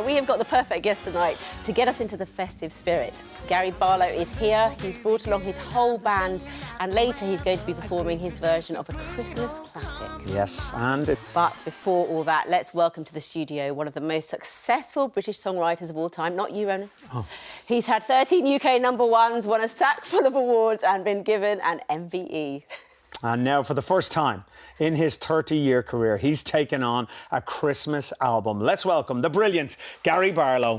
we have got the perfect guest tonight to get us into the festive spirit. Gary Barlow is here. He's brought along his whole band, and later he's going to be performing his version of a Christmas classic. Yes, and... But before all that, let's welcome to the studio one of the most successful British songwriters of all time. Not you, Ronan. Oh. He's had 13 UK #1s, won a sack full of awards, and been given an MBE. And now, for the first time in his 30-year career, he's taken on a Christmas album. Let's welcome the brilliant Gary Barlow.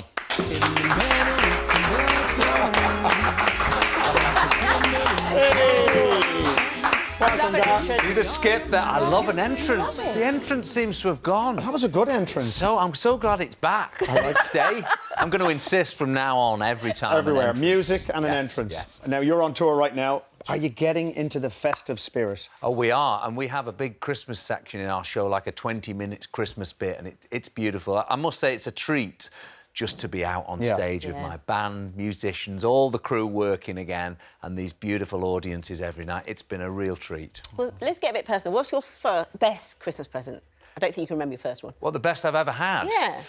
You just skipped that. I love an entrance. The entrance seems to have gone. That was a good entrance. So I'm so glad it's back. Stay. I'm going to insist from now on every time. Everywhere, music and an entrance. Yes. Now, you're on tour right now. Are you getting into the festive spirit? Oh, we are, and we have a big Christmas section in our show, like a 20-minute Christmas bit, and it's beautiful. I must say it's a treat just to be out on stage with my band, musicians, all the crew working again, and these beautiful audiences every night. It's been a real treat. Well, let's get a bit personal. What's your best Christmas present? I don't think you can remember your first one. What, the best I've ever had? Yeah.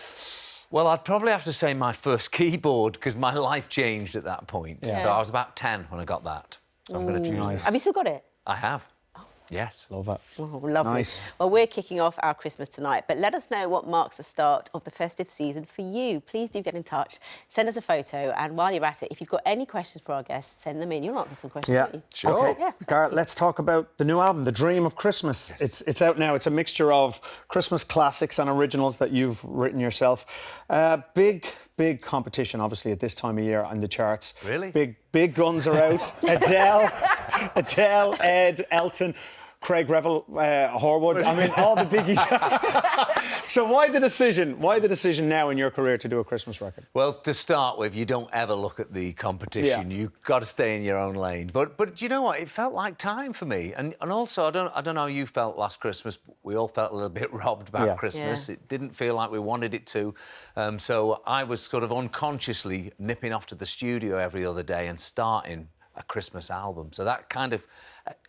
Well, I'd probably have to say my first keyboard, because my life changed at that point. Yeah. So I was about 10 when I got that. I'm going to choose this. Have you still got it? I have. Yes. Love that. Oh, lovely. Nice. Well, we're kicking off our Christmas tonight, but let us know what marks the start of the festive season for you. Please do get in touch, send us a photo, and while you're at it, if you've got any questions for our guests, send them in. You'll answer some questions, won't you? Sure. Okay. Yeah. Garrett, let's talk about the new album, The Dream of Christmas. Yes. It's out now. It's a mixture of Christmas classics and originals that you've written yourself. Big competition, obviously, at this time of year on the charts. Really? Big guns are out. Adele, Ed, Elton, Craig Revel, Horwood. I mean, all the biggies. So why the decision? Why the decision now in your career to do a Christmas record? Well, to start with, you don't ever look at the competition. Yeah. You've got to stay in your own lane. But do you know what? It felt like time for me. And also, I don't know how you felt last Christmas. We all felt a little bit robbed about Christmas. Yeah. It didn't feel like we wanted it to. So I was sort of unconsciously nipping off to the studio every other day and starting a Christmas album. So that kind of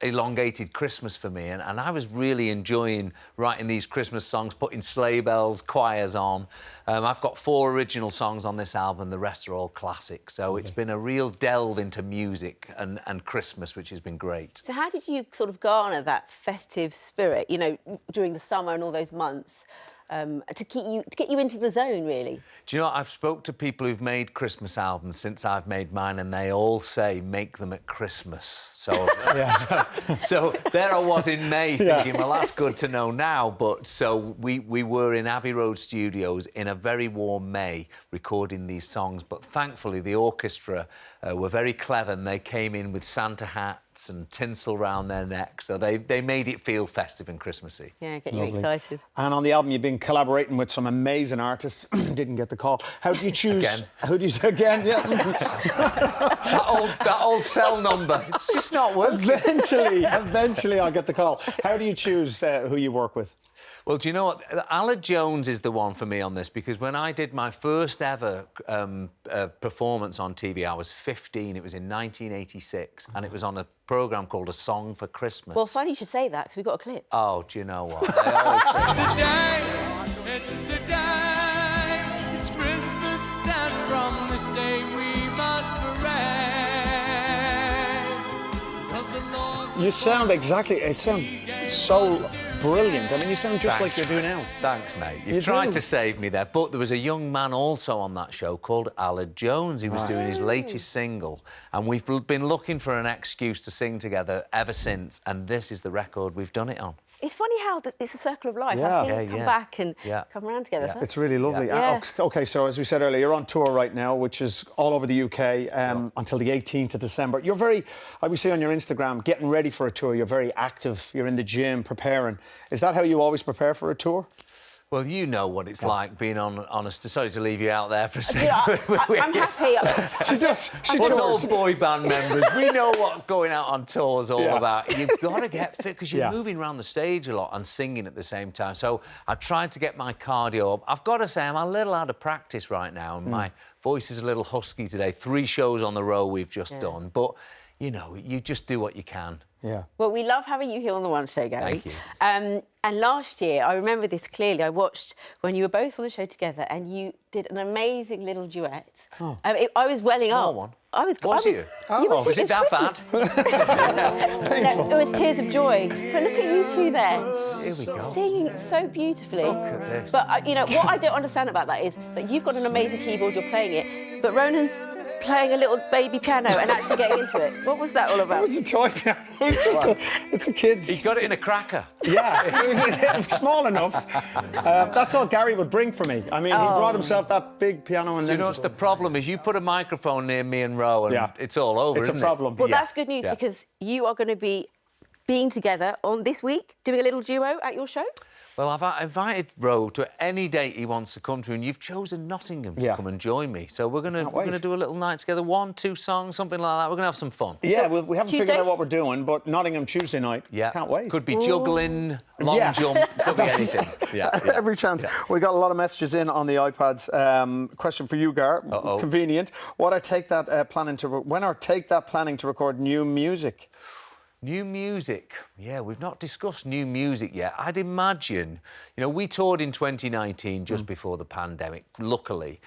elongated Christmas for me, and I was really enjoying writing these Christmas songs, putting sleigh bells, choirs on. I've got 4 original songs on this album, the rest are all classics, so it's been a real delve into music and Christmas, which has been great. So how did you sort of garner that festive spirit, you know, during the summer and all those months? To get you into the zone, really. Do you know what? I've spoke to people who've made Christmas albums since I've made mine, and they all say make them at Christmas. So, so there I was in May thinking, well, that's good to know now. But so we were in Abbey Road Studios in a very warm May recording these songs. But thankfully, the orchestra were very clever, and they came in with Santa hats and tinsel round their necks, so they made it feel festive and Christmassy. Yeah, get you excited. And on the album, you've been collaborating with some amazing artists. Didn't get the call. How do you choose? Again. How do you again? Yeah. that old cell number. It's just not working. Eventually, I'll get the call. How do you choose who you work with? Well, do you know what? Alan Jones is the one for me on this, because when I did my first ever performance on TV, I was 15. It was in 1986, and it was on a programme called A Song for Christmas. Well, funny you should say that, because we've got a clip. Oh, do you know what? It's today, it's Christmas, and from this day we must parade. 'Cause the Lord You sound exactly. It sounds so brilliant. I mean, you sound just like you do now. Thanks, mate. You You've tried do. to save me there. But there was a young man also on that show called Alan Jones. He was doing his latest single, and we've been looking for an excuse to sing together ever since, and this is the record we've done it on. It's funny how it's a circle of life. Yeah. How things come back and come around together. Yeah. It's really lovely. Yeah. OK, so as we said earlier, you're on tour right now, which is all over the UK until the 18th of December. You're very, like we see on your Instagram, getting ready for a tour. You're very active. You're in the gym preparing. Is that how you always prepare for a tour? Well, you know what it's like being on a... Sorry to leave you out there for a second. Yeah, I'm happy. She does. She Us does. old boy band members, we know what going out on tour is all about. You've got to get fit, because you're moving around the stage a lot and singing at the same time. So I tried to get my cardio up. I've got to say, I'm a little out of practice right now, and my voice is a little husky today. 3 shows on the row we've just done. But you know, you just do what you can. Yeah. Well, we love having you here on the One Show, Gary. Thank you. And last year, I remember this clearly. I watched when you were both on the show together, and you did an amazing little duet. Oh. I was welling Small up. one. Was you? Oh. Was it that bad? No, it was tears of joy. But look at you two there. Here we go. Singing so beautifully. Look at this. But, you know, what I don't understand about that is that you've got an amazing keyboard, you're playing it, but Ronan's playing a little baby piano and actually getting into it. What was that all about? It was a toy piano. It's a kid's. He's got it in a cracker. Yeah, it was small enough. That's all Gary would bring for me. I mean, he brought himself that big piano and Do you know what's the problem is? You put a microphone near me and Ro, and it's all over, It's isn't a problem. Well, that's good news because you are going to be being together on this week, doing a little duo at your show. Well, I've invited Ro to any date he wants to come to, and you've chosen Nottingham to come and join me. So we're gonna do a little night together, 1, 2 songs, something like that. We're gonna have some fun. Yeah, well, we haven't Tuesday? figured out what we're doing, but Nottingham Tuesday night. Yeah, Can't wait. Could be juggling, long jump, could be anything. Yeah. Every chance. We got a lot of messages in on the iPads. Question for you, Gar. Convenient. When are Take That planning to record new music? New music. Yeah, we've not discussed new music yet. I'd imagine, you know, we toured in 2019 just before the pandemic, luckily.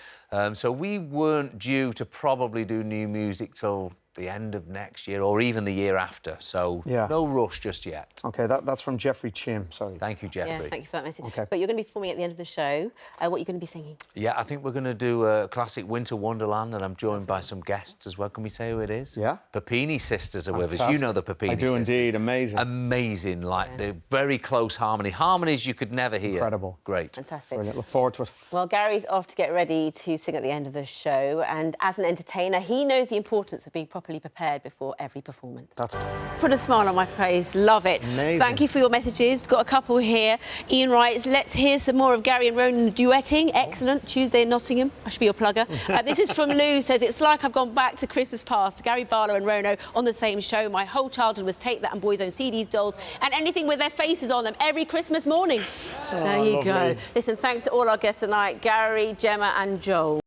So we weren't due to probably do new music till the end of next year or even the year after. So no rush just yet. OK, that's from Jeffrey Chim. Sorry. Thank you, Jeffrey. Yeah, thank you for that message. Okay. But you're going to be performing at the end of the show. What are you going to be singing? Yeah, I think we're going to do a classic Winter Wonderland, and I'm joined by some guests as well. Can we say who it is? Yeah. Papini sisters are with us. You know the Papini sisters. I do indeed. Amazing. Amazing. Like, they're very close harmony. Harmonies you could never hear. Incredible. Great. Fantastic. Brilliant. Look forward to it. Well, Gary's off to get ready to sing at the end of the show. And as an entertainer, he knows the importance of being properly prepared before every performance. That's Put a smile on my face. Love it. Amazing. Thank you for your messages. Got a couple here. Ian writes, let's hear some more of Gary and Ronan duetting. Excellent. Tuesday in Nottingham. I should be your plugger. This is from Lou. Says, it's like I've gone back to Christmas past. Gary Barlow and Rono on the same show. My whole childhood was Take That and Boys Own CDs, dolls, and anything with their faces on them every Christmas morning. There you go. Listen, thanks to all our guests tonight, Gary, Gemma and Joel.